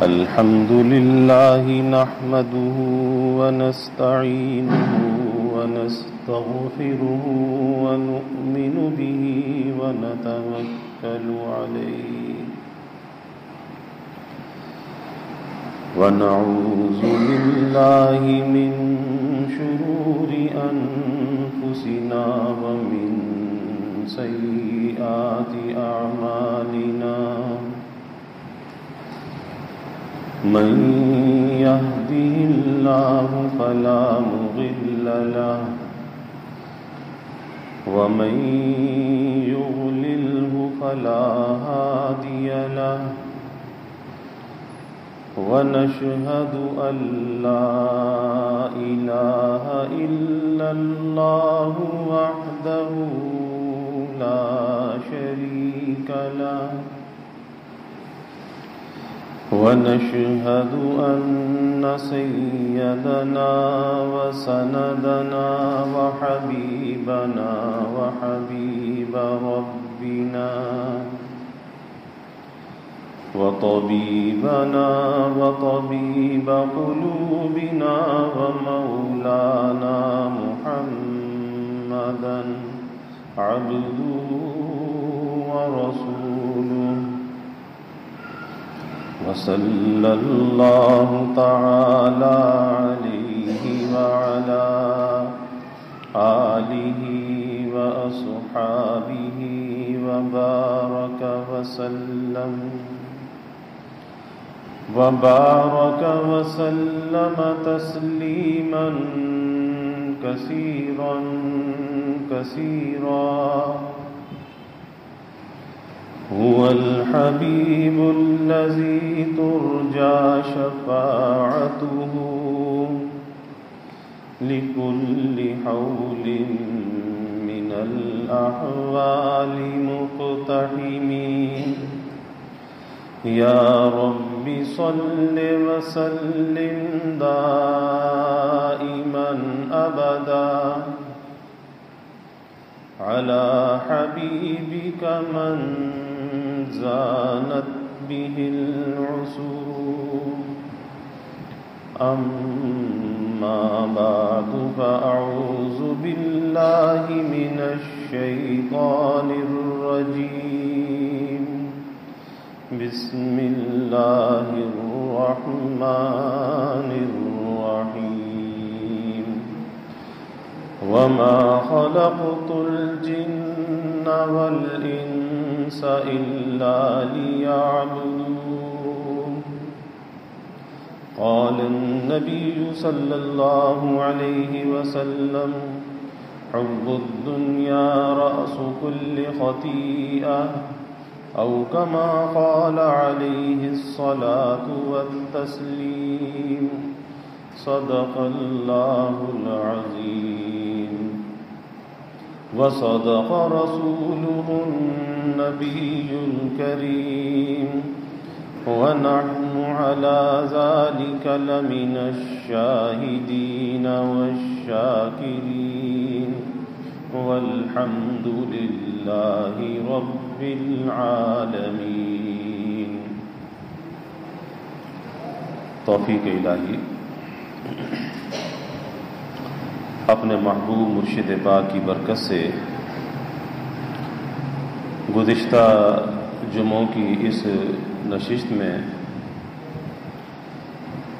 الحمد لله نحمده ونستعينه ونستغفره ونؤمن به ونتوكل عليه ونعوذ بالله من شرور أنفسنا ومن سيئات أعمالنا من يهده الله فلا مضل له ومن يضلله فلا هادي له ونشهد أن لا إله إلا الله وحده لا شريك له ونشهد أن سيدنا وسندنا وحبيبنا وحبيب ربنا وطبيبنا وطبيب قلوبنا ومولانا محمدا عبده ورسوله وصلى الله تعالى عليه وعلى آله وأصحابه وبارك وسلم تسليما كثيرا هو الحبيب الذي ترجى شفاعته لكل حول من الأحوال مقتحمين يا رب صل وسلم دائما أبدا على حبيبك من زانت به العصور أما بعد فأعوذ بالله من الشيطان الرجيم بسم الله الرحمن الرحيم وما خلقت الجن والإنس إلا ليعبدون قال النبي صلى الله عليه وسلم حب الدنيا رأس كل خطيئة أو كما قال عليه الصلاة والتسليم صدق الله العظيم وصدق رسوله النبي الكريم ونحن على ذلك لمن الشاهدين والشاكرين والحمد لله رب العالمين. توفیق الہی اپنے محبوب مرشد پاک کی برکت سے گزشتہ جمعوں کی اس نشست میں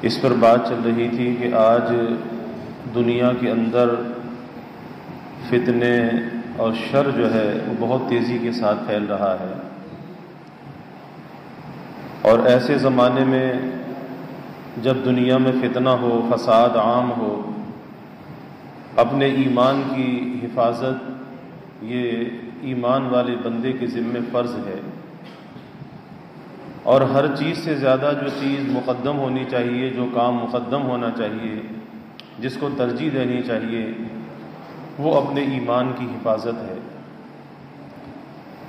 اس پر بات چل رہی تھی کہ آج دنیا کے اندر فتنے اور شر جو ہے وہ بہت تیزی کے ساتھ پھیل رہا ہے، اور ایسے زمانے میں جب دنیا میں فتنہ ہو، فساد عام ہو، اپنے ایمان کی حفاظت یہ ایمان والے بندے کے ذمہ فرض ہے، اور ہر چیز سے زیادہ جو چیز مقدم ہونی چاہیے، جو کام مقدم ہونا چاہیے، جس کو ترجیح دینی چاہیے، وہ اپنے ایمان کی حفاظت ہے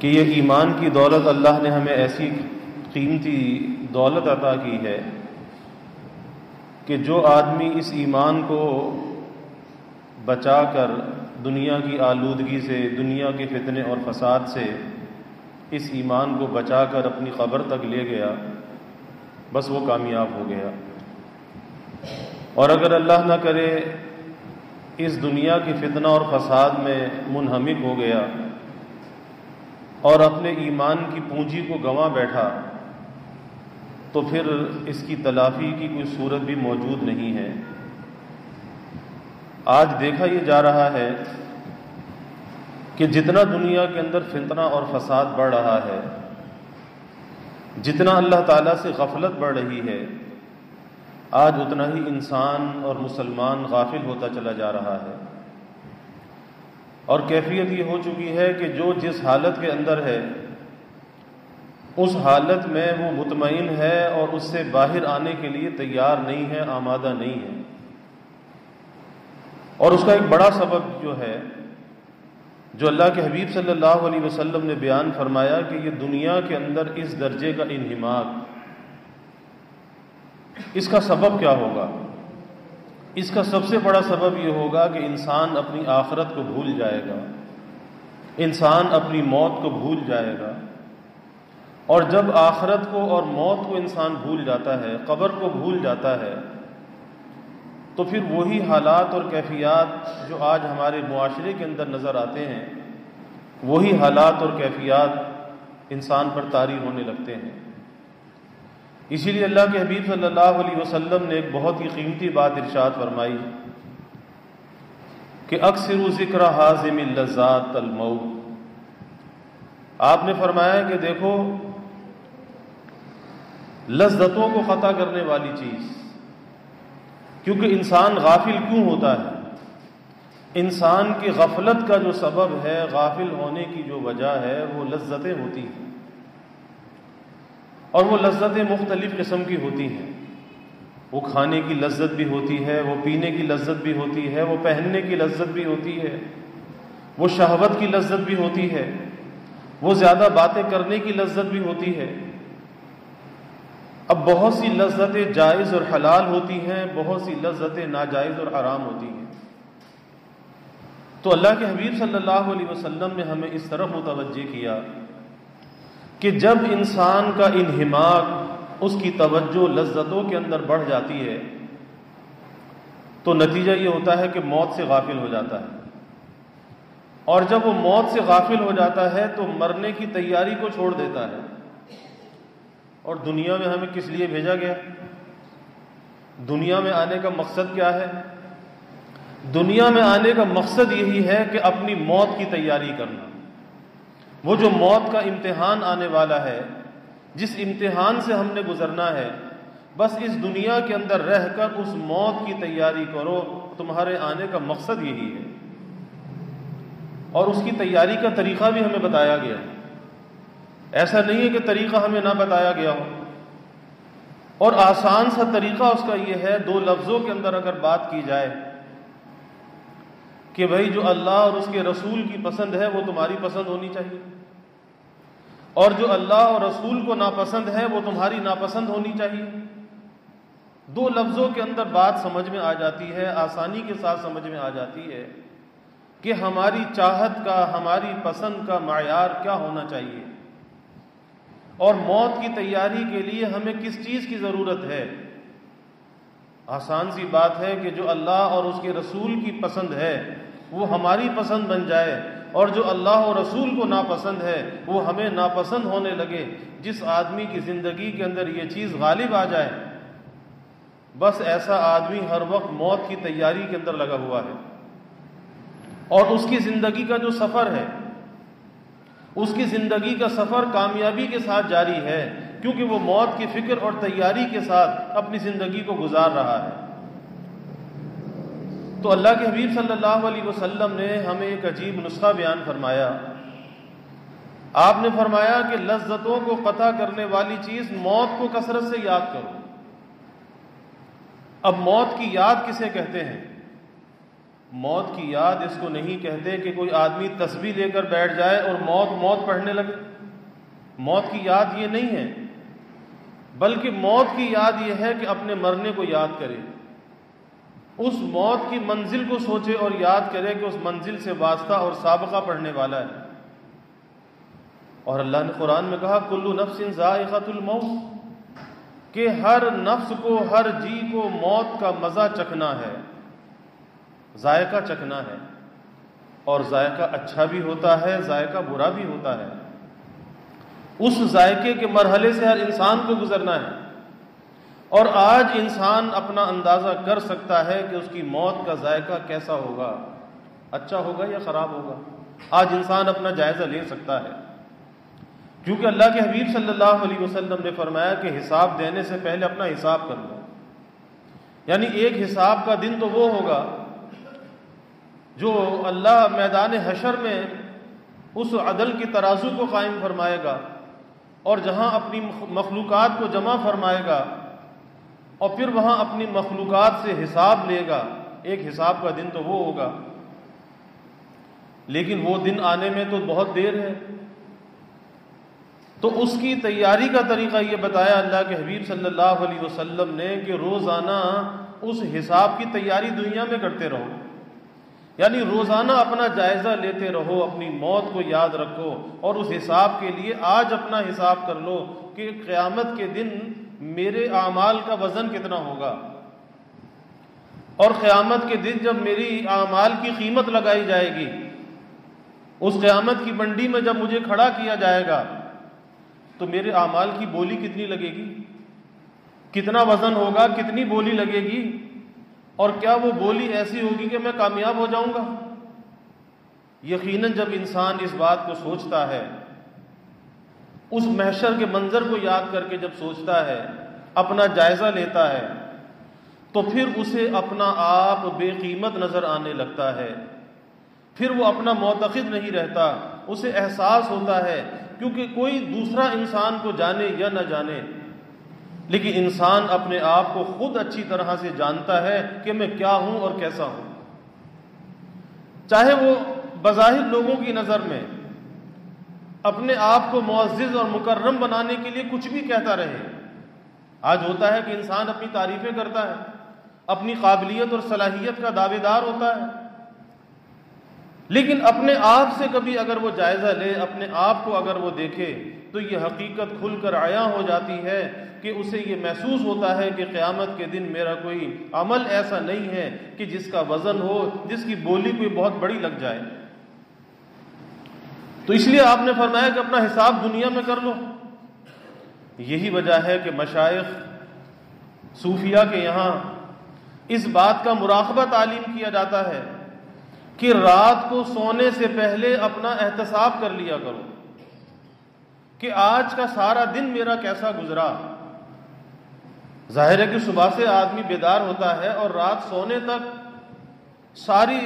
کہ یہ ایمان کی دولت اللہ نے ہمیں ایسی قیمتی دولت عطا کی ہے کہ جو آدمی اس ایمان کو بچا کر دنیا کی آلودگی سے، دنیا کے فتنے اور فساد سے اس ایمان کو بچا کر اپنی قبر تک لے گیا، بس وہ کامیاب ہو گیا۔ اور اگر اللہ نہ کرے اس دنیا کی فتنہ اور فساد میں منہمک ہو گیا اور اپنے ایمان کی پونجی کو گنوا بیٹھا تو پھر اس کی تلافی کی کوئی صورت بھی موجود نہیں ہے۔ آج دیکھا یہ جا رہا ہے کہ جتنا دنیا کے اندر فتنہ اور فساد بڑھ رہا ہے، جتنا اللہ تعالیٰ سے غفلت بڑھ رہی ہے، آج اتنا ہی انسان اور مسلمان غافل ہوتا چلا جا رہا ہے۔ اور کیفیت یہ ہو چکی ہے کہ جو جس حالت کے اندر ہے اس حالت میں وہ مطمئن ہے اور اس سے باہر آنے کے لیے تیار نہیں ہے، آمادہ نہیں ہے۔ اور اس کا ایک بڑا سبب جو ہے، جو اللہ کے حبیب صلی اللہ علیہ وسلم نے بیان فرمایا کہ یہ دنیا کے اندر اس درجے کا انہماک، اس کا سبب کیا ہوگا؟ اس کا سب سے بڑا سبب یہ ہوگا کہ انسان اپنی آخرت کو بھول جائے گا، انسان اپنی موت کو بھول جائے گا۔ اور جب آخرت کو اور موت کو انسان بھول جاتا ہے، قبر کو بھول جاتا ہے، تو پھر وہی حالات اور کیفیات جو آج ہمارے معاشرے کے اندر نظر آتے ہیں، وہی حالات اور کیفیات انسان پر طاری ہونے لگتے ہیں۔ اسی لیے اللہ کے حبیب صلی اللہ علیہ وسلم نے ایک بہت ہی قیمتی بات ارشاد فرمائی کہ اکثر ذکر حازم اللذات الموت۔ آپ نے فرمایا کہ دیکھو، لذتوں کو قطع کرنے والی چیز، کیونکہ انسان غافل کیوں ہوتا ہے؟ انسان کی غفلت کا جو سبب ہے، غافل ہونے کی جو وجہ ہے، وہ لذتیں ہوتی ہیں، اور وہ لذتیں مختلف قسم کی ہوتی ہیں۔ وہ کھانے کی لذت بھی ہوتی ہے، وہ پینے کی لذت بھی ہوتی ہے، وہ پہننے کی لذت بھی ہوتی ہے، وہ شہوت کی لذت بھی ہوتی ہے، وہ زیادہ باتیں کرنے کی لذت بھی ہوتی ہے۔ اب بہت سی لذتیں جائز اور حلال ہوتی ہیں، بہت سی لذتیں ناجائز اور حرام ہوتی ہیں۔ تو اللہ کے حبیب صلی اللہ علیہ وسلم نے ہمیں اس طرف متوجہ کیا کہ جب انسان کا انہماک، اس کی توجہ لذتوں کے اندر بڑھ جاتی ہے تو نتیجہ یہ ہوتا ہے کہ موت سے غافل ہو جاتا ہے، اور جب وہ موت سے غافل ہو جاتا ہے تو مرنے کی تیاری کو چھوڑ دیتا ہے۔ اور دنیا میں ہمیں کس لیے بھیجا گیا؟ دنیا میں آنے کا مقصد کیا ہے؟ دنیا میں آنے کا مقصد یہی ہے کہ اپنی موت کی تیاری کرنا۔ وہ جو موت کا امتحان آنے والا ہے، جس امتحان سے ہم نے گزرنا ہے، بس اس دنیا کے اندر رہ کر اس موت کی تیاری کرو۔ تمہارے آنے کا مقصد یہی ہے، اور اس کی تیاری کا طریقہ بھی ہمیں بتایا گیا ہے۔ ایسا نہیں ہے کہ طریقہ ہمیں نہ بتایا گیا ہو، اور آسان سا طریقہ اس کا یہ ہے، دو لفظوں کے اندر اگر بات کی جائے کہ بھائی جو اللہ اور اس کے رسول کی پسند ہے وہ تمہاری پسند ہونی چاہیے، اور جو اللہ اور رسول کو ناپسند ہے وہ تمہاری ناپسند ہونی چاہیے۔ دو لفظوں کے اندر بات سمجھ میں آ جاتی ہے، آسانی کے ساتھ سمجھ میں آ جاتی ہے کہ ہماری چاہت کا، ہماری پسند کا معیار کیا ہونا چاہیے، اور موت کی تیاری کے لیے ہمیں کس چیز کی ضرورت ہے۔ آسان سی بات ہے کہ جو اللہ اور اس کے رسول کی پسند ہے وہ ہماری پسند بن جائے، اور جو اللہ اور رسول کو ناپسند ہے وہ ہمیں ناپسند ہونے لگے۔ جس آدمی کی زندگی کے اندر یہ چیز غالب آ جائے، بس ایسا آدمی ہر وقت موت کی تیاری کے اندر لگا ہوا ہے، اور اس کی زندگی کا جو سفر ہے، اس کی زندگی کا سفر کامیابی کے ساتھ جاری ہے، کیونکہ وہ موت کی فکر اور تیاری کے ساتھ اپنی زندگی کو گزار رہا ہے۔ تو اللہ کے حبیب صلی اللہ علیہ وسلم نے ہمیں ایک عجیب نسخہ بیان فرمایا۔ آپ نے فرمایا کہ لذتوں کو قطع کرنے والی چیز، موت کو کثرت سے یاد کرو۔ اب موت کی یاد کسے کہتے ہیں؟ موت کی یاد اس کو نہیں کہتے کہ کوئی آدمی تسبیح لے کر بیٹھ جائے اور موت موت پڑھنے لگے۔ موت کی یاد یہ نہیں ہے، بلکہ موت کی یاد یہ ہے کہ اپنے مرنے کو یاد کرے، اس موت کی منزل کو سوچے اور یاد کرے کہ اس منزل سے واسطہ اور سابقہ پڑھنے والا ہے۔ اور اللہ نے قرآن میں کہا کل نفس ذائقۃ الموت، کہ ہر نفس کو، ہر جی کو موت کا مزہ چکھنا ہے، ذائقہ چکھنا ہے، اور ذائقہ اچھا بھی ہوتا ہے، ذائقہ برا بھی ہوتا ہے۔ اس ذائقے کے مرحلے سے ہر انسان کو گزرنا ہے، اور آج انسان اپنا اندازہ کر سکتا ہے کہ اس کی موت کا ذائقہ کیسا ہوگا، اچھا ہوگا یا خراب ہوگا۔ آج انسان اپنا جائزہ لے سکتا ہے، کیونکہ اللہ کے حبیب صلی اللہ علیہ وسلم نے فرمایا کہ حساب دینے سے پہلے اپنا حساب کر لو۔ یعنی ایک حساب کا دن تو وہ ہوگا جو اللہ میدان حشر میں اس عدل کی ترازو کو قائم فرمائے گا، اور جہاں اپنی مخلوقات کو جمع فرمائے گا، اور پھر وہاں اپنی مخلوقات سے حساب لے گا۔ ایک حساب کا دن تو وہ ہوگا، لیکن وہ دن آنے میں تو بہت دیر ہے۔ تو اس کی تیاری کا طریقہ یہ بتایا اللہ کے حبیب صلی اللہ علیہ وسلم نے کہ روزانہ اس حساب کی تیاری دنیا میں کرتے رہو، یعنی روزانہ اپنا جائزہ لیتے رہو، اپنی موت کو یاد رکھو، اور اس حساب کے لیے آج اپنا حساب کر لو کہ قیامت کے دن میرے اعمال کا وزن کتنا ہوگا، اور قیامت کے دن جب میری اعمال کی قیمت لگائی جائے گی، اس قیامت کی منڈی میں جب مجھے کھڑا کیا جائے گا تو میرے اعمال کی بولی کتنی لگے گی، کتنا وزن ہوگا، کتنی بولی لگے گی، اور کیا وہ بولی ایسی ہوگی کہ میں کامیاب ہو جاؤں گا؟ یقیناً جب انسان اس بات کو سوچتا ہے، اس محشر کے منظر کو یاد کر کے جب سوچتا ہے، اپنا جائزہ لیتا ہے، تو پھر اسے اپنا آپ بے قیمت نظر آنے لگتا ہے، پھر وہ اپنا معتقد نہیں رہتا، اسے احساس ہوتا ہے، کیونکہ کوئی دوسرا انسان کو جانے یا نہ جانے، لیکن انسان اپنے آپ کو خود اچھی طرح سے جانتا ہے کہ میں کیا ہوں اور کیسا ہوں۔ چاہے وہ بظاہر لوگوں کی نظر میں اپنے آپ کو معزز اور مکرم بنانے کے لیے کچھ بھی کہتا رہے۔ آج ہوتا ہے کہ انسان اپنی تعریفیں کرتا ہے، اپنی قابلیت اور صلاحیت کا دعوے دار ہوتا ہے، لیکن اپنے آپ سے کبھی اگر وہ جائزہ لے، اپنے آپ کو اگر وہ دیکھے، تو یہ حقیقت کھل کر عیاں ہو جاتی ہے کہ اسے یہ محسوس ہوتا ہے کہ قیامت کے دن میرا کوئی عمل ایسا نہیں ہے کہ جس کا وزن ہو، جس کی بولی کوئی بہت بڑی لگ جائے۔ تو اس لیے آپ نے فرمایا کہ اپنا حساب دنیا میں کر لو۔ یہی وجہ ہے کہ مشائخ صوفیاء کے یہاں اس بات کا مراقبہ تعلیم کیا جاتا ہے کہ رات کو سونے سے پہلے اپنا احتساب کر لیا کرو کہ آج کا سارا دن میرا کیسا گزرا۔ ظاہر ہے کہ صبح سے آدمی بیدار ہوتا ہے اور رات سونے تک ساری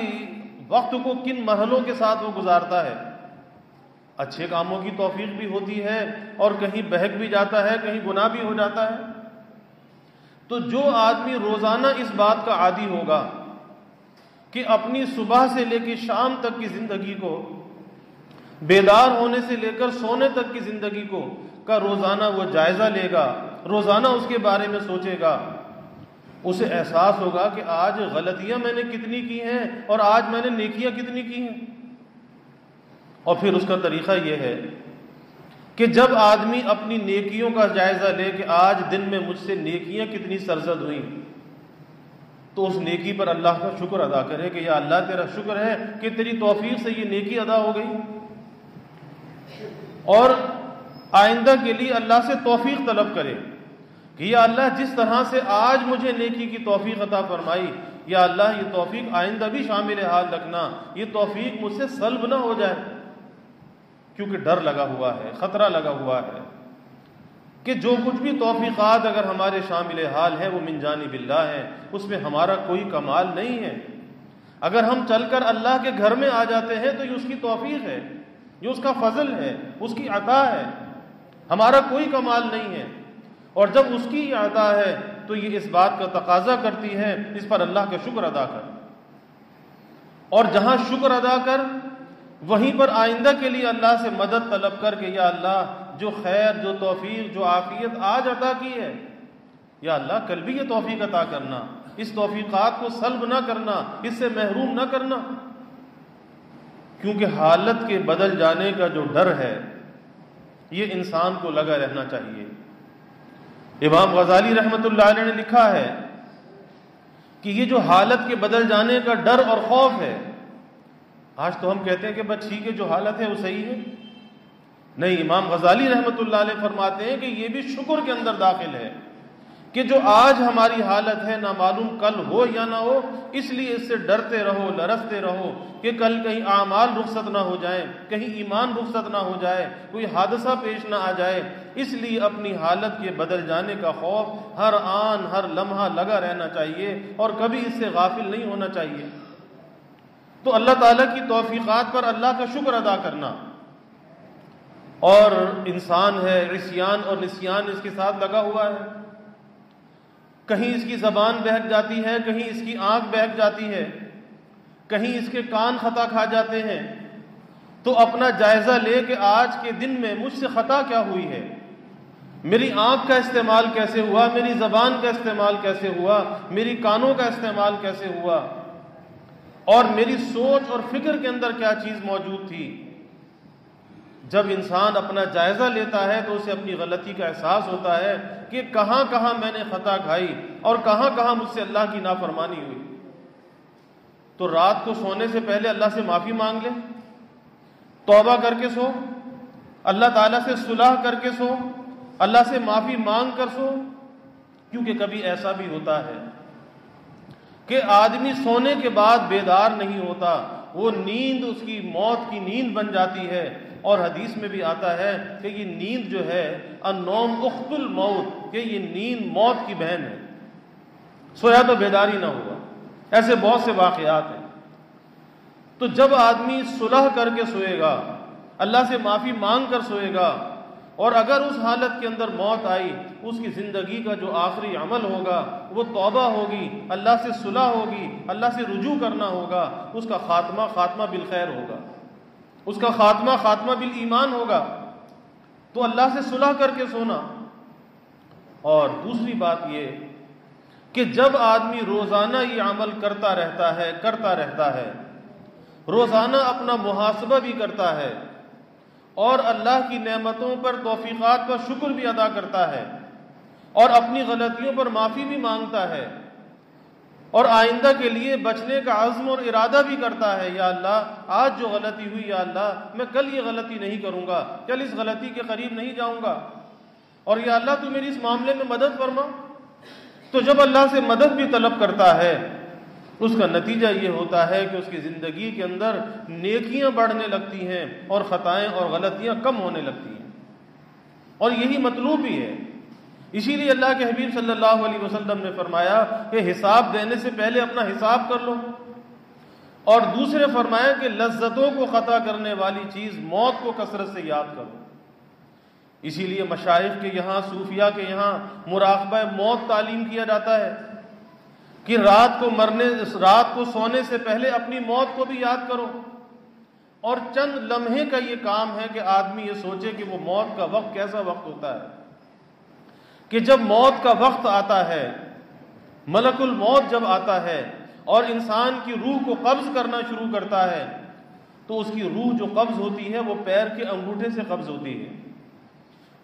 وقت کو کن مرحلوں کے ساتھ وہ گزارتا ہے۔ اچھے کاموں کی توفیق بھی ہوتی ہے اور کہیں بہک بھی جاتا ہے، کہیں گناہ بھی ہو جاتا ہے۔ تو جو آدمی روزانہ اس بات کا عادی ہوگا کہ اپنی صبح سے لے کے شام تک کی زندگی کو، بیدار ہونے سے لے کر سونے تک کی زندگی کو کا روزانہ وہ جائزہ لے گا، روزانہ اس کے بارے میں سوچے گا، اسے احساس ہوگا کہ آج غلطیاں میں نے کتنی کی ہیں اور آج میں نے نیکیاں کتنی کی ہیں۔ اور پھر اس کا طریقہ یہ ہے کہ جب آدمی اپنی نیکیوں کا جائزہ لے کہ آج دن میں مجھ سے نیکیاں کتنی سرزد ہوئیں، تو اس نیکی پر اللہ کا شکر ادا کرے کہ یا اللہ تیرا شکر ہے کہ تیری توفیق سے یہ نیکی ادا ہو گئی، اور آئندہ کے لیے اللہ سے توفیق طلب کرے کہ یا اللہ جس طرح سے آج مجھے نیکی کی توفیق عطا فرمائی، یا اللہ یہ توفیق آئندہ بھی شامل حال رکھنا، یہ توفیق مجھ سے سلب نہ ہو جائے، کیونکہ ڈر لگا ہوا ہے، خطرہ لگا ہوا ہے کہ جو کچھ بھی توفیقات اگر ہمارے شامل حال ہیں وہ من جانب اللہ ہیں، اس میں ہمارا کوئی کمال نہیں ہے۔ اگر ہم چل کر اللہ کے گھر میں آ جاتے ہیں تو یہ اس کی توفیق ہے، یہ اس کا فضل ہے، اس کی عطا ہے، ہمارا کوئی کمال نہیں ہے۔ اور جب اس کی عطا ہے تو یہ اس بات کا تقاضا کرتی ہے اس پر اللہ کا شکر ادا کر، اور جہاں شکر ادا کر وہیں پر آئندہ کے لیے اللہ سے مدد طلب کر کہ یا اللہ جو خیر، جو توفیق، جو عافیت آج عطا کی ہے، یا اللہ کل بھی یہ توفیق عطا کرنا، اس توفیقات کو سلب نہ کرنا، اس سے محروم نہ کرنا۔ کیونکہ حالت کے بدل جانے کا جو ڈر ہے یہ انسان کو لگا رہنا چاہیے۔ امام غزالی رحمۃ اللہ علیہ نے لکھا ہے کہ یہ جو حالت کے بدل جانے کا ڈر اور خوف ہے، آج تو ہم کہتے ہیں کہ بس ٹھیک ہے جو حالت ہے وہ صحیح ہے، نہیں، امام غزالی رحمۃ اللہ علیہ فرماتے ہیں کہ یہ بھی شکر کے اندر داخل ہے کہ جو آج ہماری حالت ہے نہ معلوم کل ہو یا نہ ہو، اس لیے اس سے ڈرتے رہو، لرزتے رہو کہ کل کہیں اعمال رخصت نہ ہو جائیں، کہیں ایمان رخصت نہ ہو جائے، کوئی حادثہ پیش نہ آ جائے، اس لیے اپنی حالت کے بدل جانے کا خوف ہر آن ہر لمحہ لگا رہنا چاہیے اور کبھی اس سے غافل نہیں ہونا چاہیے۔ تو اللہ تعالیٰ کی توفیقات پر اللہ کا شکر ادا کرنا، اور انسان ہے عصیان اور نسیان اس کے ساتھ لگا ہوا ہے، کہیں اس کی زبان بہک جاتی ہے، کہیں اس کی آنکھ بہک جاتی ہے، کہیں اس کے کان خطا کھا جاتے ہیں، تو اپنا جائزہ لے کہ آج کے دن میں مجھ سے خطا کیا ہوئی ہے، میری آنکھ کا استعمال کیسے ہوا، میری زبان کا استعمال کیسے ہوا، میری کانوں کا استعمال کیسے ہوا، اور میری سوچ اور فکر کے اندر کیا چیز موجود تھی۔ جب انسان اپنا جائزہ لیتا ہے تو اسے اپنی غلطی کا احساس ہوتا ہے کہ کہاں کہاں میں نے خطا کھائی اور کہاں کہاں مجھ سے اللہ کی نافرمانی ہوئی۔ تو رات کو سونے سے پہلے اللہ سے معافی مانگ لے، توبہ کر کے سو، اللہ تعالیٰ سے صلح کر کے سو، اللہ سے معافی مانگ کر سو، کیونکہ کبھی ایسا بھی ہوتا ہے کہ آدمی سونے کے بعد بیدار نہیں ہوتا، وہ نیند اس کی موت کی نیند بن جاتی ہے، اور حدیث میں بھی آتا ہے کہ یہ نیند جو ہے النوم اخت الموت، کہ یہ نیند موت کی بہن ہے، سویا تو بیداری نہ ہوا۔ ایسے بہت سے واقعات ہیں۔ تو جب آدمی صلح کر کے سوئے گا، اللہ سے معافی مانگ کر سوئے گا، اور اگر اس حالت کے اندر موت آئی، اس کی زندگی کا جو آخری عمل ہوگا وہ توبہ ہوگی، اللہ سے صلح ہوگی، اللہ سے رجوع کرنا ہوگا، اس کا خاتمہ بالخیر ہوگا، اس کا خاتمہ بالایمان ہوگا۔ تو اللہ سے صلح کر کے سونا۔ اور دوسری بات یہ کہ جب آدمی روزانہ یہ عمل کرتا رہتا ہے، روزانہ اپنا محاسبہ بھی کرتا ہے، اور اللہ کی نعمتوں پر توفیقات پر شکر بھی ادا کرتا ہے، اور اپنی غلطیوں پر معافی بھی مانگتا ہے، اور آئندہ کے لیے بچنے کا عزم اور ارادہ بھی کرتا ہے، یا اللہ آج جو غلطی ہوئی، یا اللہ میں کل یہ غلطی نہیں کروں گا، کل اس غلطی کے قریب نہیں جاؤں گا، اور یا اللہ تو میری اس معاملے میں مدد فرما۔ تو جب اللہ سے مدد بھی طلب کرتا ہے، اس کا نتیجہ یہ ہوتا ہے کہ اس کی زندگی کے اندر نیکیاں بڑھنے لگتی ہیں اور خطائیں اور غلطیاں کم ہونے لگتی ہیں، اور یہی مطلوب بھی ہے۔ اسی لیے اللہ کے حبیب صلی اللہ علیہ وسلم نے فرمایا کہ حساب دینے سے پہلے اپنا حساب کر لو، اور دوسرے فرمایا کہ لذتوں کو قطع کرنے والی چیز موت کو کثرت سے یاد کرو۔ اسی لیے مشائخ کے یہاں، صوفیاء کے یہاں مراقبہ موت تعلیم کیا جاتا ہے کہ رات کو سونے سے پہلے اپنی موت کو بھی یاد کرو، اور چند لمحے کا یہ کام ہے کہ آدمی یہ سوچے کہ وہ موت کا وقت کیسا وقت ہوتا ہے، کہ جب موت کا وقت آتا ہے، ملک الموت جب آتا ہے اور انسان کی روح کو قبض کرنا شروع کرتا ہے، تو اس کی روح جو قبض ہوتی ہے وہ پیر کے انگوٹھے سے قبض ہوتی ہے،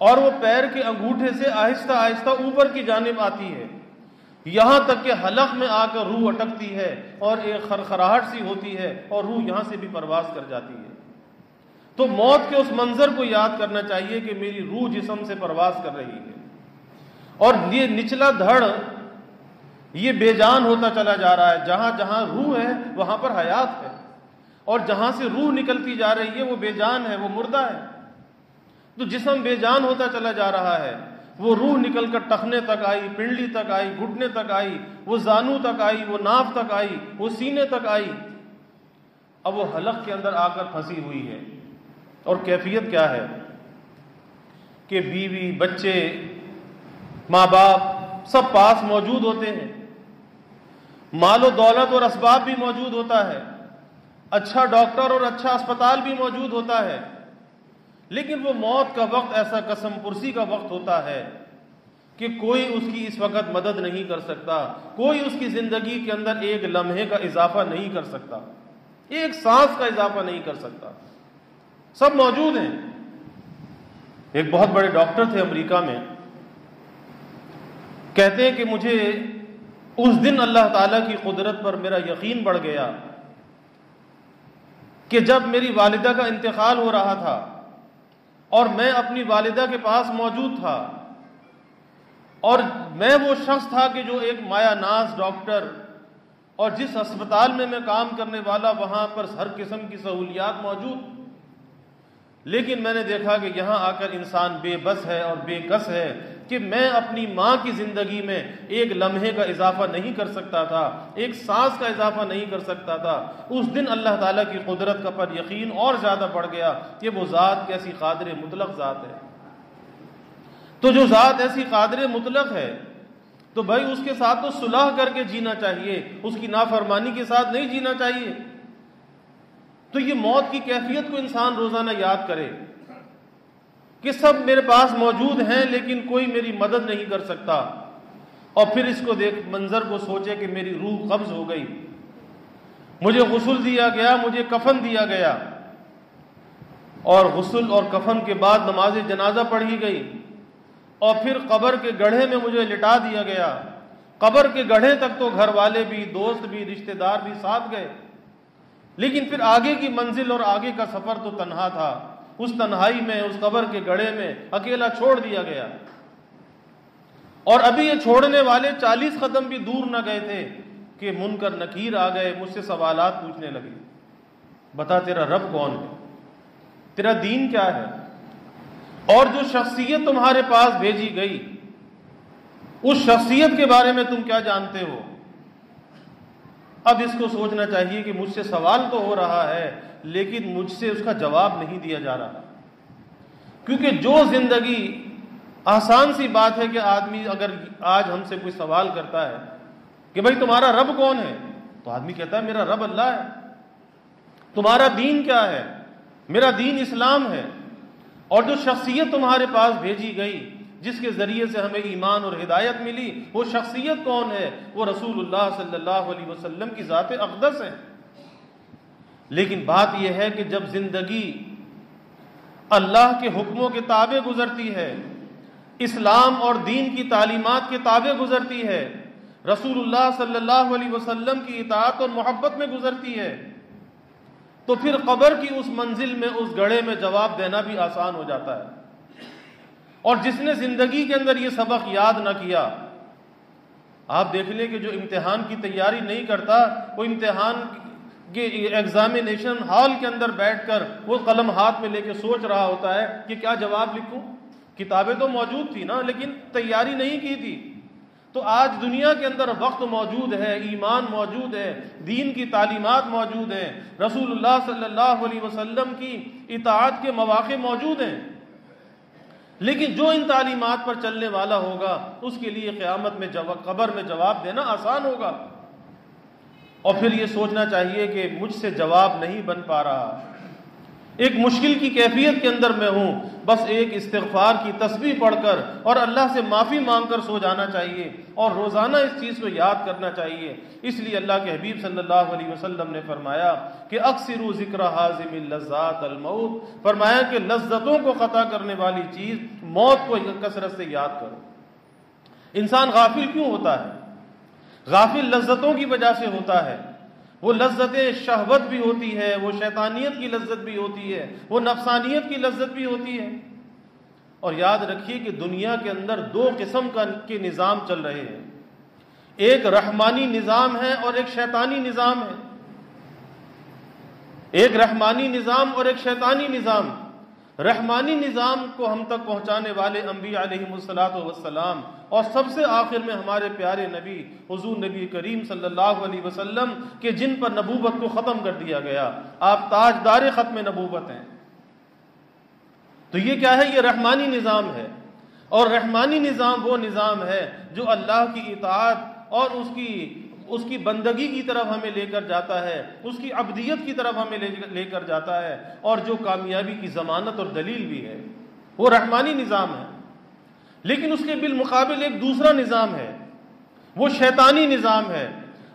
اور وہ پیر کے انگوٹھے سے آہستہ آہستہ اوپر کی جانب آتی ہے، یہاں تک کہ حلق میں آ کر روح اٹکتی ہے اور ایک خرخراہٹ سی ہوتی ہے اور روح یہاں سے بھی پرواز کر جاتی ہے۔ تو موت کے اس منظر کو یاد کرنا چاہیے کہ میری روح جسم سے پرواز کر رہی ہے، اور یہ نچلا دھڑ یہ بے جان ہوتا چلا جا رہا ہے، جہاں جہاں روح ہے وہاں پر حیات ہے، اور جہاں سے روح نکلتی جا رہی ہے وہ بے جان ہے، وہ مردہ ہے۔ تو جسم بے جان ہوتا چلا جا رہا ہے، وہ روح نکل کر ٹخنے تک آئی، پنڈلی تک آئی، گھٹنے تک آئی، وہ زانو تک آئی، وہ ناف تک آئی، وہ سینے تک آئی، اب وہ حلق کے اندر آ کر پھنسی ہوئی ہے۔ اور کیفیت کیا ہے کہ بیوی، بچے، ماں باپ سب پاس موجود ہوتے ہیں، مال و دولت اور اسباب بھی موجود ہوتا ہے، اچھا ڈاکٹر اور اچھا اسپتال بھی موجود ہوتا ہے، لیکن وہ موت کا وقت ایسا قسم پرسی کا وقت ہوتا ہے کہ کوئی اس کی اس وقت مدد نہیں کر سکتا، کوئی اس کی زندگی کے اندر ایک لمحے کا اضافہ نہیں کر سکتا، ایک سانس کا اضافہ نہیں کر سکتا، سب موجود ہیں۔ ایک بہت بڑے ڈاکٹر تھے امریکہ میں، کہتے ہیں کہ مجھے اس دن اللہ تعالیٰ کی قدرت پر میرا یقین بڑھ گیا کہ جب میری والدہ کا انتقال ہو رہا تھا اور میں اپنی والدہ کے پاس موجود تھا، اور میں وہ شخص تھا کہ جو ایک مایا ناز ڈاکٹر، اور جس ہسپتال میں کام کرنے والا وہاں پر ہر قسم کی سہولیات موجود، لیکن میں نے دیکھا کہ یہاں آ کر انسان بے بس ہے اور بے کس ہے کہ میں اپنی ماں کی زندگی میں ایک لمحے کا اضافہ نہیں کر سکتا تھا، ایک سانس کا اضافہ نہیں کر سکتا تھا۔ اس دن اللہ تعالیٰ کی قدرت کا پر یقین اور زیادہ بڑھ گیا کہ وہ ذات کیسی قادر مطلق ذات ہے۔ تو جو ذات ایسی قادر مطلق ہے تو بھائی اس کے ساتھ تو صلح کر کے جینا چاہیے، اس کی نافرمانی کے ساتھ نہیں جینا چاہیے۔ تو یہ موت کی کیفیت کو انسان روزانہ یاد کرے کہ سب میرے پاس موجود ہیں لیکن کوئی میری مدد نہیں کر سکتا، اور پھر اس کو دیکھ منظر کو سوچے کہ میری روح قبض ہو گئی، مجھے غسل دیا گیا، مجھے کفن دیا گیا، اور غسل اور کفن کے بعد نماز جنازہ پڑھی گئی، اور پھر قبر کے گڑھے میں مجھے لٹا دیا گیا۔ قبر کے گڑھے تک تو گھر والے بھی، دوست بھی، رشتہ دار بھی ساتھ گئے، لیکن پھر آگے کی منزل اور آگے کا سفر تو تنہا تھا۔ اس تنہائی میں، اس قبر کے گڑھے میں اکیلا چھوڑ دیا گیا، اور ابھی یہ چھوڑنے والے 40 قدم بھی دور نہ گئے تھے کہ منکر نکیر آ گئے، مجھ سے سوالات پوچھنے لگے، بتا تیرا رب کون ہے، تیرا دین کیا ہے، اور جو شخصیت تمہارے پاس بھیجی گئی اس شخصیت کے بارے میں تم کیا جانتے ہو۔ اب اس کو سوچنا چاہیے کہ مجھ سے سوال تو ہو رہا ہے لیکن مجھ سے اس کا جواب نہیں دیا جا رہا، کیونکہ جو زندگی آسان سی بات ہے کہ آدمی اگر آج ہم سے کوئی سوال کرتا ہے کہ بھائی تمہارا رب کون ہے، تو آدمی کہتا ہے میرا رب اللہ ہے۔ تمہارا دین کیا ہے، میرا دین اسلام ہے۔ اور جو شخصیت تمہارے پاس بھیجی گئی جس کے ذریعے سے ہمیں ایمان اور ہدایت ملی، وہ شخصیت کون ہے؟ وہ رسول اللہ صلی اللہ علیہ وسلم کی ذات اقدس ہے۔ لیکن بات یہ ہے کہ جب زندگی اللہ کے حکموں کے تابع گزرتی ہے، اسلام اور دین کی تعلیمات کے تابع گزرتی ہے، رسول اللہ صلی اللہ علیہ وسلم کی اطاعت اور محبت میں گزرتی ہے، تو پھر قبر کی اس منزل میں، اس گڑھے میں جواب دینا بھی آسان ہو جاتا ہے۔ اور جس نے زندگی کے اندر یہ سبق یاد نہ کیا، آپ دیکھ لیں کہ جو امتحان کی تیاری نہیں کرتا، وہ امتحان کے ایگزامینیشن ہال کے اندر بیٹھ کر وہ قلم ہاتھ میں لے کے سوچ رہا ہوتا ہے کہ کیا جواب لکھوں۔ کتابیں تو موجود تھی نا، لیکن تیاری نہیں کی تھی۔ تو آج دنیا کے اندر وقت موجود ہے، ایمان موجود ہے، دین کی تعلیمات موجود ہیں، رسول اللہ صلی اللہ علیہ وسلم کی اطاعت کے مواقع موجود ہیں، لیکن جو ان تعلیمات پر چلنے والا ہوگا اس کے لیے قیامت میں قبر میں جواب دینا آسان ہوگا۔ اور پھر یہ سوچنا چاہیے کہ مجھ سے جواب نہیں بن پا رہا، ایک مشکل کی کیفیت کے اندر میں ہوں، بس ایک استغفار کی تسبیح پڑھ کر اور اللہ سے معافی مانگ کر سو جانا چاہیے، اور روزانہ اس چیز کو یاد کرنا چاہیے۔ اس لیے اللہ کے حبیب صلی اللہ علیہ وسلم نے فرمایا کہ اکثروا ذکر حازم اللذات الموت، فرمایا کہ لذتوں کو قطع کرنے والی چیز موت کو کثرت سے یاد کرو۔ انسان غافل کیوں ہوتا ہے؟ غافل لذتوں کی وجہ سے ہوتا ہے۔ وہ لذتیں شہوت بھی ہوتی ہے، وہ شیطانیت کی لذت بھی ہوتی ہے، وہ نفسانیت کی لذت بھی ہوتی ہے۔ اور یاد رکھیے کہ دنیا کے اندر دو قسم کے نظام چل رہے ہیں، ایک رحمانی نظام ہے اور ایک شیطانی نظام ہے، ایک رحمانی نظام اور ایک شیطانی نظام۔ رحمانی نظام کو ہم تک پہنچانے والے انبیاء علیہم الصلوۃ والسلام، اور سب سے آخر میں ہمارے پیارے نبی حضور نبی کریم صلی اللہ علیہ وسلم کہ جن پر نبوت کو ختم کر دیا گیا، آپ تاجدار ختم نبوت ہیں۔ تو یہ کیا ہے؟ یہ رحمانی نظام ہے، اور رحمانی نظام وہ نظام ہے جو اللہ کی اطاعت اور اس کی بندگی کی طرف ہمیں لے کر جاتا ہے، اس کی عبدیت کی طرف ہمیں لے کر جاتا ہے، اور جو کامیابی کی ضمانت اور دلیل بھی ہے، وہ رحمانی نظام ہے۔ لیکن اس کے بالمقابل ایک دوسرا نظام ہے، وہ شیطانی نظام ہے،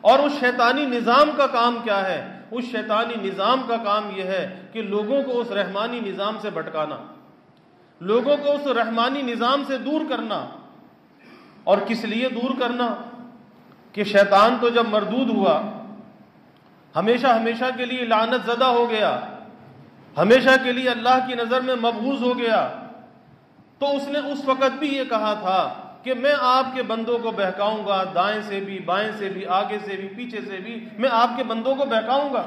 اور اس شیطانی نظام کا کام کیا ہے؟ اس شیطانی نظام کا کام یہ ہے کہ لوگوں کو اس رحمانی نظام سے بھٹکانا، لوگوں کو اس رحمانی نظام سے دور کرنا۔ اور کس لیے دور کرنا؟ کہ شیطان تو جب مردود ہوا، ہمیشہ ہمیشہ کے لیے لعنت زدہ ہو گیا، ہمیشہ کے لیے اللہ کی نظر میں مبغوض ہو گیا، تو اس نے اس وقت بھی یہ کہا تھا کہ میں آپ کے بندوں کو بہکاؤں گا، دائیں سے بھی، بائیں سے بھی، آگے سے بھی، پیچھے سے بھی، میں آپ کے بندوں کو بہکاؤں گا،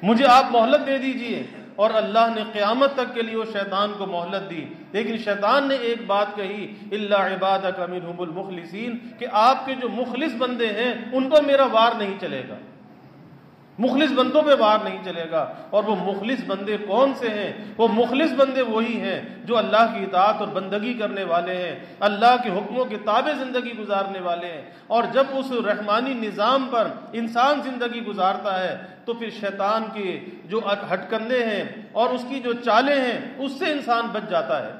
مجھے آپ مہلت دے دیجئے۔ اور اللہ نے قیامت تک کے لیے وہ شیطان کو مہلت دی، لیکن شیطان نے ایک بات کہی، الا عبادک منہم المخلصین، کہ آپ کے جو مخلص بندے ہیں ان پر میرا وار نہیں چلے گا، مخلص بندوں پہ وار نہیں چلے گا۔ اور وہ مخلص بندے کون سے ہیں؟ وہ مخلص بندے وہی ہیں جو اللہ کی اطاعت اور بندگی کرنے والے ہیں، اللہ کے حکموں کے تابع زندگی گزارنے والے ہیں۔ اور جب اس رحمانی نظام پر انسان زندگی گزارتا ہے تو پھر شیطان کے جو ہٹ کندے ہیں اور اس کی جو چالیں ہیں اس سے انسان بچ جاتا ہے،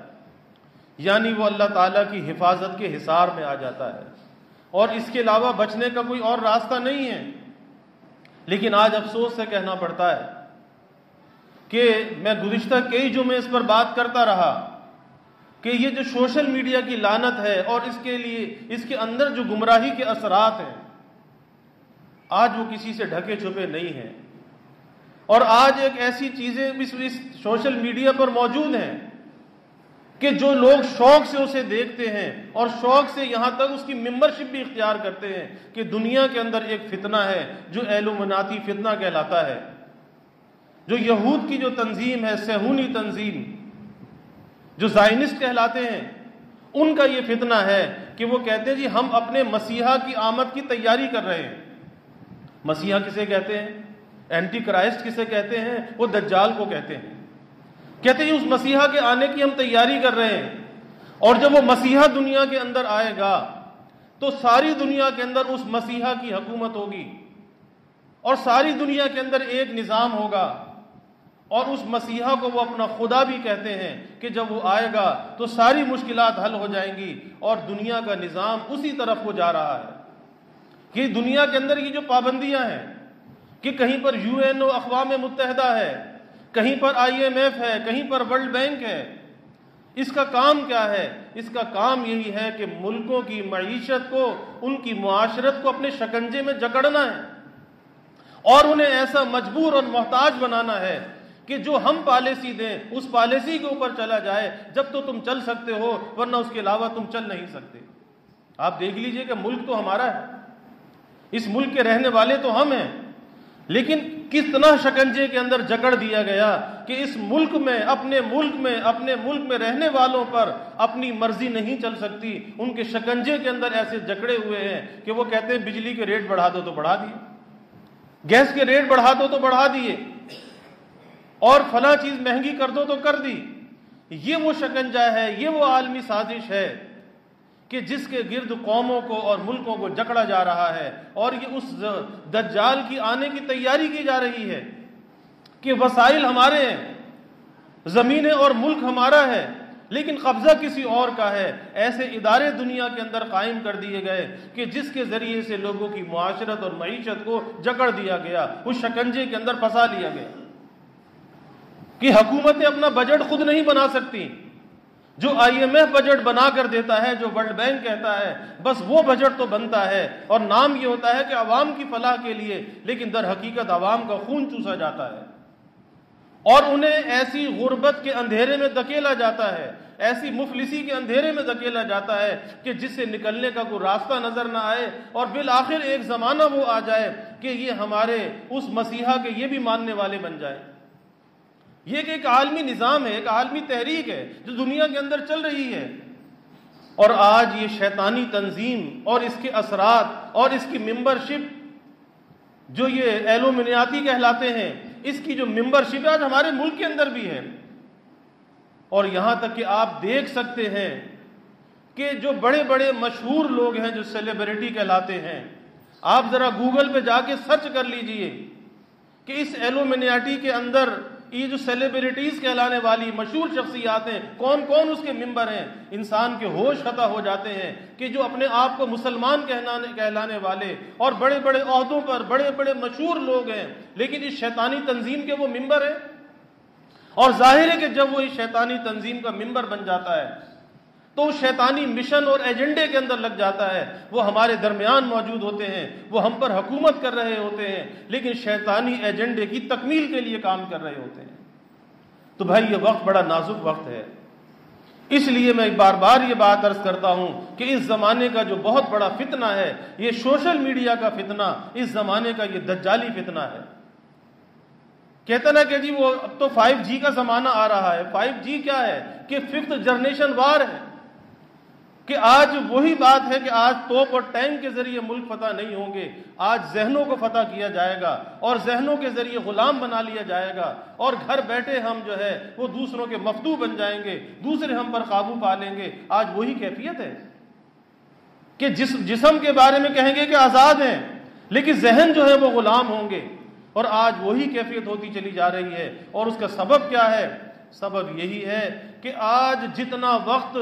یعنی وہ اللہ تعالیٰ کی حفاظت کے حصار میں آ جاتا ہے، اور اس کے علاوہ بچنے کا کوئی اور راستہ نہیں ہے۔ لیکن آج افسوس سے کہنا پڑتا ہے کہ میں گزشتہ کئی جمعے اس پر بات کرتا رہا کہ یہ جو سوشل میڈیا کی لعنت ہے اور اس کے اندر جو گمراہی کے اثرات ہیں، آج وہ کسی سے ڈھکے چھپے نہیں ہیں، اور آج ایک ایسی چیزیں اس سوشل میڈیا پر موجود ہیں کہ جو لوگ شوق سے اسے دیکھتے ہیں اور شوق سے یہاں تک اس کی ممبرشپ بھی اختیار کرتے ہیں کہ دنیا کے اندر ایک فتنہ ہے جو ایلومناتی فتنہ کہلاتا ہے، جو یہود کی جو تنظیم ہے، صہیونی تنظیم، جو زائنسٹ کہلاتے ہیں، ان کا یہ فتنہ ہے کہ وہ کہتے ہیں جی ہم اپنے مسیحا کی آمد کی تیاری کر رہے ہیں۔ مسیحا کسے کہتے ہیں؟ اینٹی کرائسٹ کسے کہتے ہیں؟ وہ دجال کو کہتے ہیں۔ کہتے ہیں اس مسیحا کے آنے کی ہم تیاری کر رہے ہیں، اور جب وہ مسیحا دنیا کے اندر آئے گا تو ساری دنیا کے اندر اس مسیحا کی حکومت ہوگی، اور ساری دنیا کے اندر ایک نظام ہوگا، اور اس مسیحا کو وہ اپنا خدا بھی کہتے ہیں کہ جب وہ آئے گا تو ساری مشکلات حل ہو جائیں گی، اور دنیا کا نظام اسی طرف کو جا رہا ہے۔ کہ دنیا کے اندر یہ جو پابندیاں ہیں کہ کہیں پر UN اقوام متحدہ ہے، کہیں پر IMF ہے، کہیں پر ورلڈ بینک ہے، اس کا کام کیا ہے؟ اس کا کام یہی ہے کہ ملکوں کی معیشت کو، ان کی معاشرت کو اپنے شکنجے میں جکڑنا ہے، اور انہیں ایسا مجبور اور محتاج بنانا ہے کہ جو ہم پالیسی دیں اس پالیسی کے اوپر چلا جائے، جب تو تم چل سکتے ہو ورنہ اس کے علاوہ تم چل نہیں سکتے۔ آپ دیکھ لیجئے کہ ملک تو ہمارا ہے، اس ملک کے رہنے والے تو ہم ہیں، لیکن کس طرح شکنجے کے اندر جکڑ دیا گیا کہ اس ملک میں، اپنے ملک میں رہنے والوں پر اپنی مرضی نہیں چل سکتی۔ ان کے شکنجے کے اندر ایسے جکڑے ہوئے ہیں کہ وہ کہتے ہیں بجلی کے ریٹ بڑھا دو تو بڑھا دیے، گیس کے ریٹ بڑھا دو تو بڑھا دیے، اور فلاں چیز مہنگی کر دو تو کر دی۔ یہ وہ شکنجہ ہے، یہ وہ عالمی سازش ہے کہ جس کے گرد قوموں کو اور ملکوں کو جکڑا جا رہا ہے، اور یہ اس دجال کی آنے کی تیاری کی جا رہی ہے کہ وسائل ہمارے ہیں، زمینیں اور ملک ہمارا ہے، لیکن قبضہ کسی اور کا ہے۔ ایسے ادارے دنیا کے اندر قائم کر دیے گئے کہ جس کے ذریعے سے لوگوں کی معاشرت اور معیشت کو جکڑ دیا گیا، اس شکنجے کے اندر پھنسا لیا گیا کہ حکومتیں اپنا بجٹ خود نہیں بنا سکتی، جو IMF بجٹ بنا کر دیتا ہے، جو ورلڈ بینک کہتا ہے، بس وہ بجٹ تو بنتا ہے، اور نام یہ ہوتا ہے کہ عوام کی فلاح کے لیے، لیکن در حقیقت عوام کا خون چوسا جاتا ہے، اور انہیں ایسی غربت کے اندھیرے میں دھکیلا جاتا ہے، ایسی مفلسی کے اندھیرے میں دھکیلا جاتا ہے کہ جس سے نکلنے کا کوئی راستہ نظر نہ آئے، اور بالآخر ایک زمانہ وہ آ جائے کہ یہ ہمارے اس مسیحا کے یہ بھی ماننے والے بن جائیں۔ یہ ایک عالمی نظام ہے، ایک عالمی تحریک ہے جو دنیا کے اندر چل رہی ہے، اور آج یہ شیطانی تنظیم اور اس کے اثرات اور اس کی ممبرشپ جو یہ ایلومنیاتی کہلاتے ہیں، اس کی جو ممبرشپ آج ہمارے ملک کے اندر بھی ہے، اور یہاں تک کہ آپ دیکھ سکتے ہیں کہ جو بڑے بڑے مشہور لوگ ہیں جو سیلیبریٹی کہلاتے ہیں، آپ ذرا گوگل پہ جا کے سرچ کر لیجئے کہ اس ایلومنیاتی کے اندر یہ جو سیلیبریٹیز کہلانے والی مشہور شخصیات ہیں، کون کون اس کے ممبر ہیں، انسان کے ہوش خطا ہو جاتے ہیں کہ جو اپنے آپ کو مسلمان کہلانے والے اور بڑے بڑے عہدوں پر بڑے بڑے مشہور لوگ ہیں، لیکن اس شیطانی تنظیم کے وہ ممبر ہیں۔ اور ظاہر ہے کہ جب وہ اس شیطانی تنظیم کا ممبر بن جاتا ہے تو اس شیطانی مشن اور ایجنڈے کے اندر لگ جاتا ہے. وہ ہمارے درمیان موجود ہوتے ہیں, وہ ہم پر حکومت کر رہے ہوتے ہیں, لیکن شیطانی ایجنڈے کی تکمیل کے لیے کام کر رہے ہوتے ہیں. تو بھائی یہ وقت بڑا نازک وقت ہے. اس لیے میں بار بار یہ بات عرض کرتا ہوں کہ اس زمانے کا جو بہت بڑا فتنہ ہے, یہ سوشل میڈیا کا فتنہ, اس زمانے کا یہ دجالی فتنہ ہے. کہتا نا کہ جی وہ اب تو 5G کا زمانہ آ رہا ہے. 5G کیا ہے کہ 5th جنریشن وار ہے, کہ آج وہی بات ہے کہ آج توپ اور ٹینک کے ذریعے ملک فتح نہیں ہوں گے, آج ذہنوں کو فتح کیا جائے گا اور ذہنوں کے ذریعے غلام بنا لیا جائے گا, اور گھر بیٹھے ہم جو ہے وہ دوسروں کے مفتو بن جائیں گے, دوسرے ہم پر قابو پا لیں گے. آج وہی کیفیت ہے کہ جسم کے بارے میں کہیں گے کہ آزاد ہیں, لیکن ذہن جو ہے وہ غلام ہوں گے. اور آج وہی کیفیت ہوتی چلی جا رہی ہے. اور اس کا سبب کیا ہے؟ سبب یہی ہے کہ آج جتنا وقت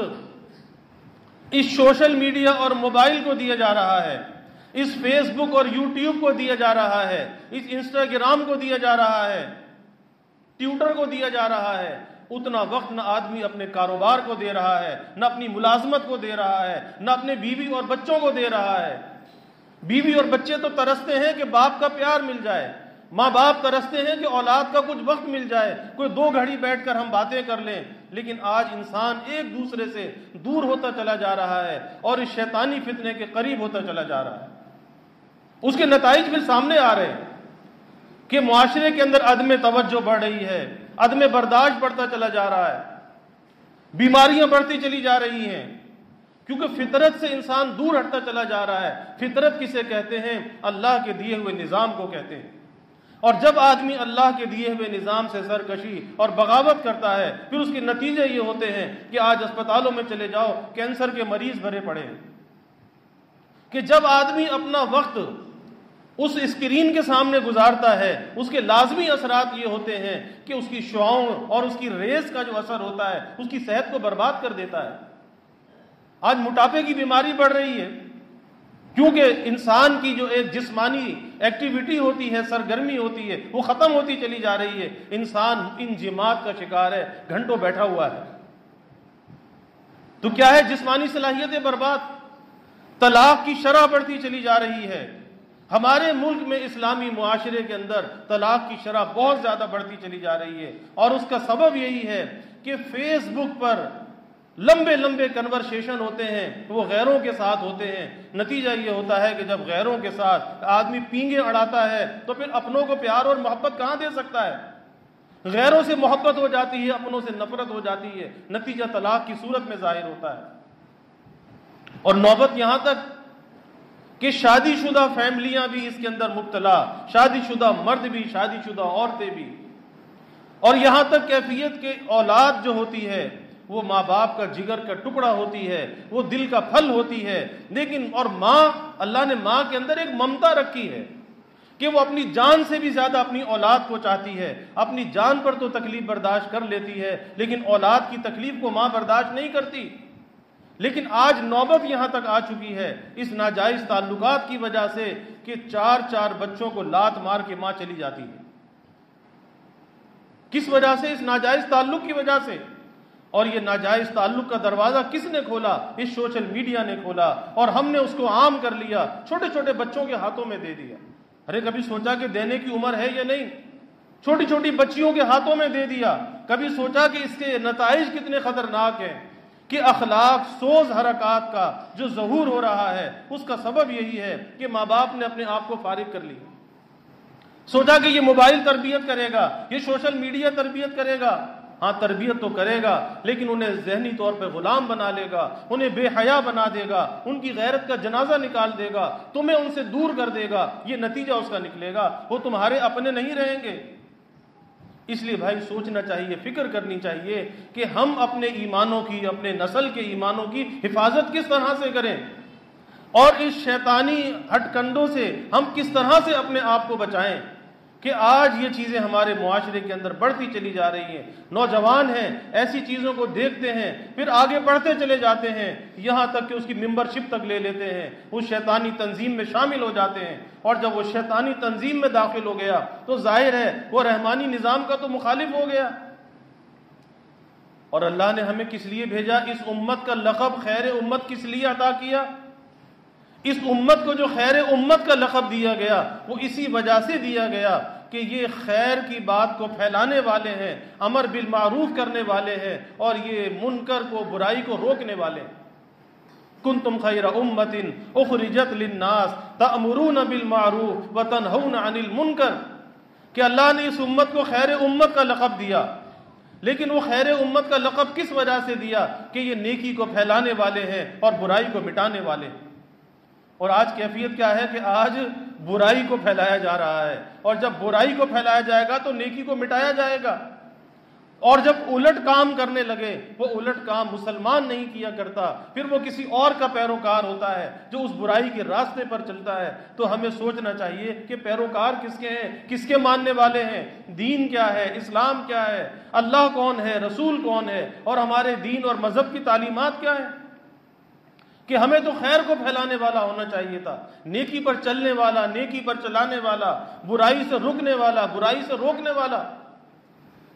اس سوشل میڈیا اور موبائل کو دیا جا رہا ہے, اس فیس بک اور یوٹیوب کو دیا جا رہا ہے, اس انسٹاگرام کو دیا جا رہا ہے, ٹویٹر کو دیا جا رہا ہے, اتنا وقت نہ آدمی اپنے کاروبار کو دے رہا ہے, نہ اپنی ملازمت کو دے رہا ہے, نہ اپنے بیوی اور بچوں کو دے رہا ہے. بیوی اور بچے تو ترستے ہیں کہ باپ کا پیار مل جائے, ماں باپ ترستے ہیں کہ اولاد کا کچھ وقت مل جائے, کوئی 2 گھڑی بیٹھ کر ہم باتیں کر لیں. لیکن آج انسان ایک دوسرے سے دور ہوتا چلا جا رہا ہے اور اس شیطانی فتنے کے قریب ہوتا چلا جا رہا ہے. اس کے نتائج بھی سامنے آ رہے ہیں کہ معاشرے کے اندر عدم توجہ بڑھ رہی ہے, عدم برداشت بڑھتا چلا جا رہا ہے, بیماریاں بڑھتی چلی جا رہی ہیں, کیونکہ فطرت سے انسان دور ہٹتا چلا جا رہا ہے. فطرت کسے کہتے ہیں؟ اللہ کے دیے ہوئے نظام کو کہتے ہیں. اور جب آدمی اللہ کے دیے ہوئے نظام سے سرکشی اور بغاوت کرتا ہے, پھر اس کے نتیجے یہ ہوتے ہیں کہ آج اسپتالوں میں چلے جاؤ, کینسر کے مریض بھرے پڑے ہیں. کہ جب آدمی اپنا وقت اس اسکرین کے سامنے گزارتا ہے, اس کے لازمی اثرات یہ ہوتے ہیں کہ اس کی شعاؤں اور اس کی ریس کا جو اثر ہوتا ہے اس کی صحت کو برباد کر دیتا ہے. آج موٹاپے کی بیماری بڑھ رہی ہے, کیونکہ انسان کی جو ایک جسمانی ایکٹیویٹی ہوتی ہے, سرگرمی ہوتی ہے, وہ ختم ہوتی چلی جا رہی ہے. انسان انجماد کا شکار ہے, گھنٹوں بیٹھا ہوا ہے. تو کیا ہے؟ جسمانی صلاحیتیں برباد, طلاق کی شرح بڑھتی چلی جا رہی ہے. ہمارے ملک میں اسلامی معاشرے کے اندر طلاق کی شرح بہت زیادہ بڑھتی چلی جا رہی ہے, اور اس کا سبب یہی ہے کہ فیس بک پر لمبے لمبے کنورسیشن ہوتے ہیں, وہ غیروں کے ساتھ ہوتے ہیں. نتیجہ یہ ہوتا ہے کہ جب غیروں کے ساتھ آدمی پینگیں اڑاتا ہے تو پھر اپنوں کو پیار اور محبت کہاں دے سکتا ہے؟ غیروں سے محبت ہو جاتی ہے, اپنوں سے نفرت ہو جاتی ہے. نتیجہ طلاق کی صورت میں ظاہر ہوتا ہے. اور نوبت یہاں تک کہ شادی شدہ فیملیاں بھی اس کے اندر مبتلا, شادی شدہ مرد بھی, شادی شدہ عورتیں بھی. اور یہاں تک کیفیت کہ اولاد جو ہوتی ہے وہ ماں باپ کا جگر کا ٹکڑا ہوتی ہے, وہ دل کا پھل ہوتی ہے. لیکن اور ماں, اللہ نے ماں کے اندر ایک ممتا رکھی ہے کہ وہ اپنی جان سے بھی زیادہ اپنی اولاد کو چاہتی ہے. اپنی جان پر تو تکلیف برداشت کر لیتی ہے, لیکن اولاد کی تکلیف کو ماں برداشت نہیں کرتی. لیکن آج نوبت یہاں تک آ چکی ہے اس ناجائز تعلقات کی وجہ سے کہ 4 بچوں کو لات مار کے ماں چلی جاتی ہے. کس وجہ سے؟ اس ناجائز تعلق کی وجہ سے. اور یہ ناجائز تعلق کا دروازہ کس نے کھولا؟ اس سوشل میڈیا نے کھولا, اور ہم نے اس کو عام کر لیا, چھوٹے چھوٹے بچوں کے ہاتھوں میں دے دیا. ارے کبھی سوچا کہ دینے کی عمر ہے یا نہیں؟ چھوٹی چھوٹی بچیوں کے ہاتھوں میں دے دیا. کبھی سوچا کہ اس کے نتائج کتنے خطرناک ہیں؟ کہ اخلاق سوز حرکات کا جو ظہور ہو رہا ہے اس کا سبب یہی ہے کہ ماں باپ نے اپنے آپ کو فارغ کر لیا. سوچا کہ یہ موبائل تربیت کرے گا, یہ سوشل میڈیا تربیت کرے گا. ہاں تربیت تو کرے گا, لیکن انہیں ذہنی طور پہ غلام بنا لے گا, انہیں بے حیا بنا دے گا, ان کی غیرت کا جنازہ نکال دے گا, تمہیں ان سے دور کر دے گا. یہ نتیجہ اس کا نکلے گا, وہ تمہارے اپنے نہیں رہیں گے. اس لیے بھائی سوچنا چاہیے, فکر کرنی چاہیے کہ ہم اپنے ایمانوں کی, اپنے نسل کے ایمانوں کی حفاظت کس طرح سے کریں, اور اس شیطانی ہٹ کنڈوں سے ہم کس طرح سے اپنے آپ کو بچائیں. کہ آج یہ چیزیں ہمارے معاشرے کے اندر بڑھتی چلی جا رہی ہیں. نوجوان ہیں, ایسی چیزوں کو دیکھتے ہیں, پھر آگے بڑھتے چلے جاتے ہیں, یہاں تک کہ اس کی ممبرشپ تک لے لیتے ہیں, اس شیطانی تنظیم میں شامل ہو جاتے ہیں. اور جب وہ شیطانی تنظیم میں داخل ہو گیا تو ظاہر ہے وہ رحمانی نظام کا تو مخالف ہو گیا. اور اللہ نے ہمیں کس لیے بھیجا؟ اس امت کا لقب خیر امت کس لیے عطا کیا؟ اس امت کو جو خیر امت کا لقب دیا گیا وہ اسی وجہ سے دیا گیا کہ یہ خیر کی بات کو پھیلانے والے ہیں، امر بالمعروف کرنے والے ہیں، اور یہ منکر کو، برائی کو روکنے والے ہیں۔ کنتم خیر امت اخرجت للناس تأمرون بالمعروف وتنہون عن المنکر، کہ اللہ نے اس امت کو خیر امت کا لقب دیا، لیکن وہ خیر امت کا لقب کس وجہ سے دیا؟ کہ یہ نیکی کو پھیلانے والے ہیں اور برائی کو مٹانے والے ہیں۔ اور آج کیفیت کیا ہے کہ آج برائی کو پھیلایا جا رہا ہے، اور جب برائی کو پھیلایا جائے گا تو نیکی کو مٹایا جائے گا، اور جب الٹ کام کرنے لگے، وہ الٹ کام مسلمان نہیں کیا کرتا، پھر وہ کسی اور کا پیروکار ہوتا ہے جو اس برائی کے راستے پر چلتا ہے، تو ہمیں سوچنا چاہیے کہ پیروکار کس کے ہیں، کس کے ماننے والے ہیں، دین کیا ہے، اسلام کیا ہے، اللہ کون ہے، رسول کون ہے، اور ہمارے دین اور مذہب کی تعلیمات کیا ہیں۔ کہ ہمیں تو خیر کو پھیلانے والا ہونا چاہیے تھا، نیکی پر چلنے والا، نیکی پر چلانے والا، برائی سے رکنے والا، برائی سے روکنے والا۔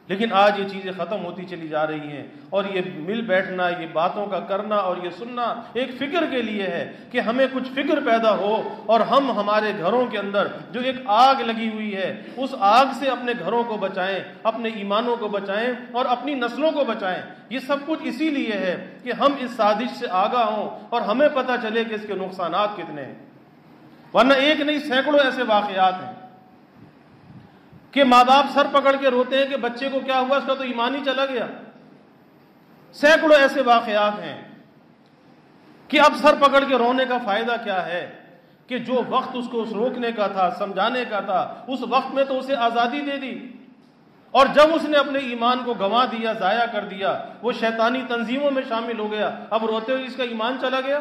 لیکن آج یہ چیزیں ختم ہوتی چلی جا رہی ہیں، اور یہ مل بیٹھنا، یہ باتوں کا کرنا اور یہ سننا ایک فکر کے لیے ہے کہ ہمیں کچھ فکر پیدا ہو، اور ہم ہمارے گھروں کے اندر جو ایک آگ لگی ہوئی ہے اس آگ سے اپنے گھروں کو بچائیں، اپنے ایمانوں کو بچائیں اور اپنی نسلوں کو بچائیں۔ یہ سب کچھ اسی لیے ہے کہ ہم اس سازش سے آگاہ ہوں اور ہمیں پتہ چلے کہ اس کے نقصانات کتنے ہیں، ورنہ ایک نہیں سینکڑوں ایسے واقعات ہیں کہ ماں باپ سر پکڑ کے روتے ہیں کہ بچے کو کیا ہوا، اس کا تو ایمان ہی چلا گیا۔ سینکڑوں ایسے واقعات ہیں کہ اب سر پکڑ کے رونے کا فائدہ کیا ہے کہ جو وقت اس کو روکنے کا تھا، سمجھانے کا تھا، اس وقت میں تو اسے آزادی دے دی، اور جب اس نے اپنے ایمان کو گنوا دیا، ضائع کر دیا، وہ شیطانی تنظیموں میں شامل ہو گیا، اب روتے ہوئے اس کا ایمان چلا گیا۔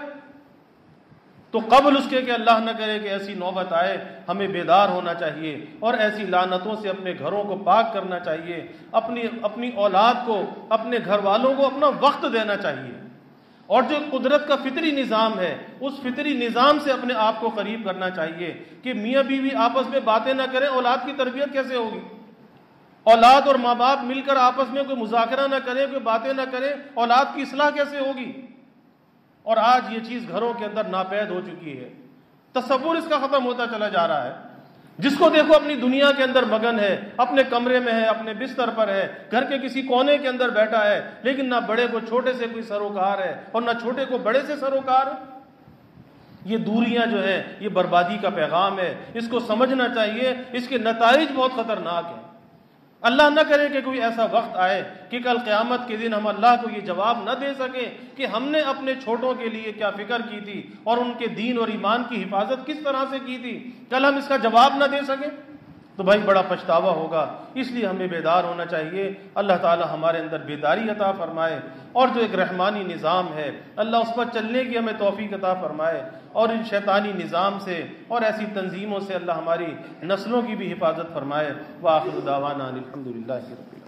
تو قبل اس کے کہ اللہ نہ کرے کہ ایسی نوبت آئے، ہمیں بیدار ہونا چاہیے اور ایسی لعنتوں سے اپنے گھروں کو پاک کرنا چاہیے، اپنی اولاد کو، اپنے گھر والوں کو اپنا وقت دینا چاہیے، اور جو قدرت کا فطری نظام ہے اس فطری نظام سے اپنے آپ کو قریب کرنا چاہیے کہ میاں بیوی آپس میں باتیں نہ کریں، اولاد کی تربیت کیسے ہوگی؟ اولاد اور ماں باپ مل کر آپس میں کوئی مذاکرہ نہ کریں، کوئی باتیں نہ کریں، اولاد کی اصلاح کیسے ہوگی؟ اور آج یہ چیز گھروں کے اندر ناپید ہو چکی ہے، تصور اس کا ختم ہوتا چلا جا رہا ہے۔ جس کو دیکھو اپنی دنیا کے اندر مگن ہے، اپنے کمرے میں ہے، اپنے بستر پر ہے، گھر کے کسی کونے کے اندر بیٹھا ہے، لیکن نہ بڑے کو چھوٹے سے کوئی سروکار ہے اور نہ چھوٹے کو بڑے سے سروکار ہے۔ یہ دوریاں جو ہیں یہ بربادی کا پیغام ہے، اس کو سمجھنا چاہیے، اس کے نتائج بہت خطرناک ہیں۔ اللہ نہ کرے کہ کوئی ایسا وقت آئے کہ کل قیامت کے دن ہم اللہ کو یہ جواب نہ دے سکیں کہ ہم نے اپنے چھوٹوں کے لیے کیا فکر کی تھی اور ان کے دین اور ایمان کی حفاظت کس طرح سے کی تھی، کل ہم اس کا جواب نہ دے سکیں تو بھائی بڑا پچھتاوا ہوگا۔ اس لیے ہمیں بیدار ہونا چاہیے، اللہ تعالی ہمارے اندر بیداری عطا فرمائے، اور جو ایک رحمانی نظام ہے اللہ اس پر چلنے کی ہمیں توفیق عطا فرمائے، اور ان شیطانی نظام سے اور ایسی تنظیموں سے اللہ ہماری نسلوں کی بھی حفاظت فرمائے۔ وآخر دعوانا الحمدللہ رب العالمین۔